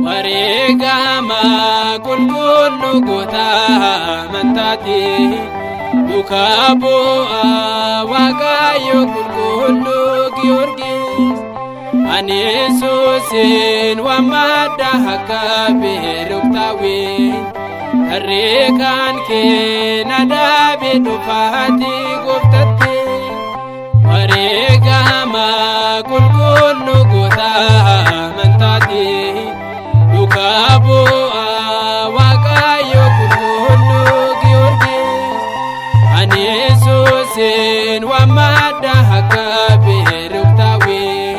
Wareegama qulqullu gootaa mantaati duukaa bu'aa Waaqayyo qulqullu Giyoorgis ani Yesuusin waammadha akka beeloftaawee harreekaan kee na dhaabee dhufaati gooftatti wareegama qulqullu gootaa mantaati duukaa bu'aa Waaqayyo qulqullu Giyoorgis ani Yesuusin waammadha akka beeloftaawee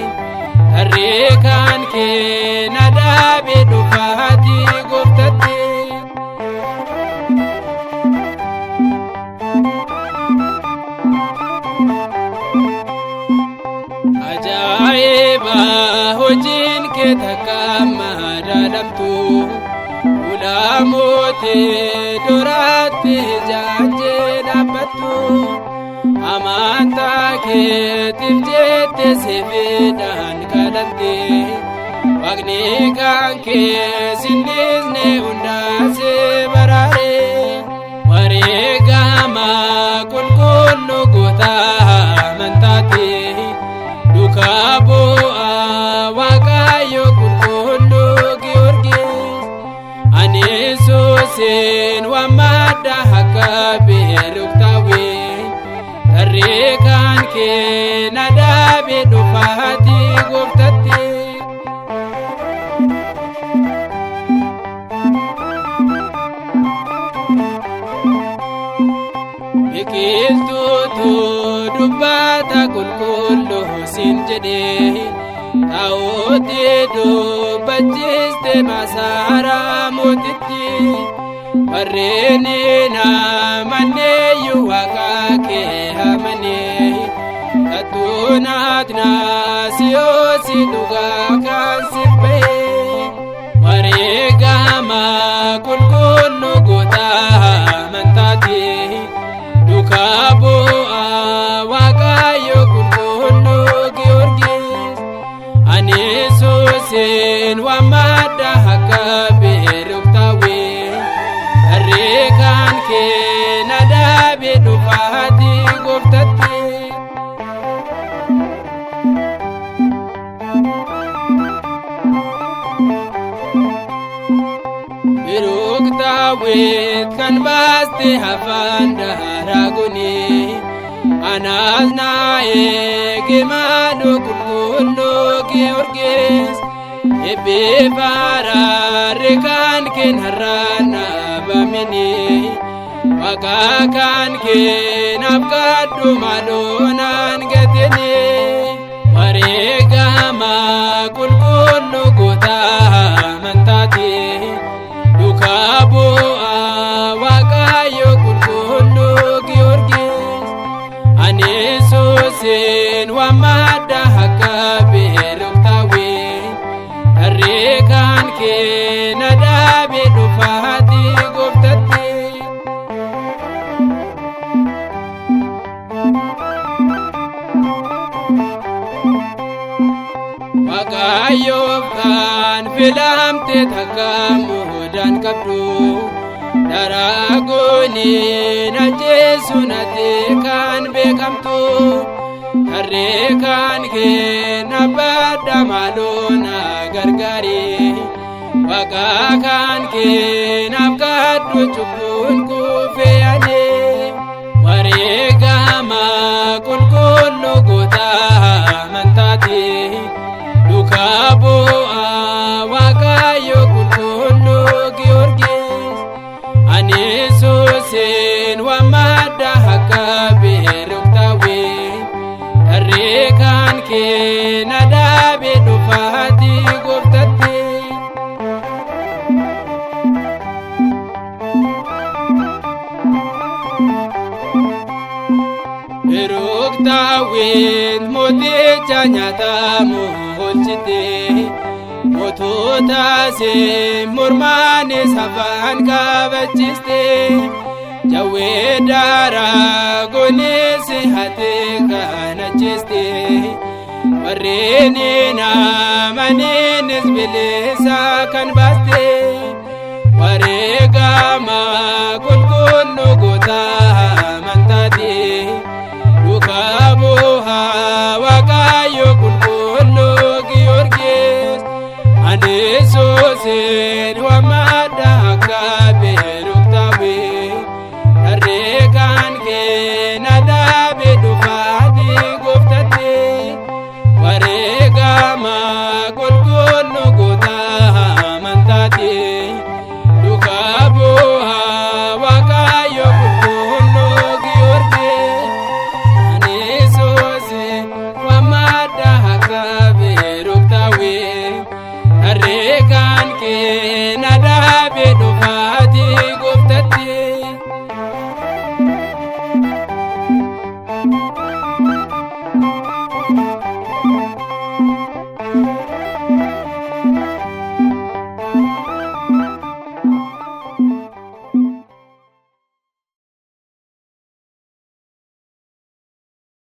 harreekaan kee na dhaabee dhufaati gooftatti ajaa'iba hojiin kee takka madaalamtu ulaamootee duraatti jaajee dhaabbattu amantaa keetiif jettee seefeedhaan kadhatte Waaqni kan kee sinnisne hundaasee baraare wareegama qulqullu gootaa mantaati duukaa bu'aa Waaqayyo qulqullu Giyoorgis ani Yesuusin waammadha akka beeloftaawee harreekaan kee na dhaabee dhufaati gooftatti biqiltuutu dubbata qulqullu siin jedhee taa'uutti dubbachiiste masaraa mootitti warreen amanneeyyuu Waaqa kee amanee kattuunaat naasiyoosi dhugaa kan siif bahee wareegama qulqullu gootaa mantaati duukaa bu'aa Waaqayyo qulqullu Giyoorgis ani Yesuusin waammadha akka beeloftaawee harreekaan kee na dhaabee dhufaati gooftatti biruktaawet kan baaste afaan daaraa gonee anaas naa eege maaloo qulqullu Giyoorgis eebbifaaraarre kan kee har'aan dhaabamanii Waaqa kan kee naaf kadhu maaloo naan gatanii wareegama qulqullu gootaa mantaati duukaa bu'aa Waaqayyo qulqullu Giyoorgis ani Yesuusin waammadha akka beeloftaawee harreekaan kee na dhaabee dhufaati gooftatti Waaqayyoof kan filamte takka muudaan qabdu daraa goonii na jeesu natti kan beekamtu harreekaan kee na badda maaloo na gargaari Waaqa kan kee naaf kadhu cubbuun kufee ani wareegama qulqullu gootaa mantaati duukaa bu'aa Waaqayyo qulqullu Giyoorgis ani Yesuusin waammadha akka beeloftaawee harreekaan kee na dhaabee dhufaati gooftatti Daawit mooticha nyaatamu oolchite mootota mormaanis afaan qabachiiste jawwee daaraa goonis hate kan ajjeeste warreen amaniinis bilisa kan baaste wareegama qulqulluu goota amantaati. Dukabuha Waaqayyo qulqulluu Giyoorgis ani Yesuusin waammadha akka beeruktaawe darree kan kee na dhaabe dhufaati gooftatte wareegama qulqulluu goota amantaati. Dukabuha Waaqayyo qulqulluu Giyoorgis darree kan kee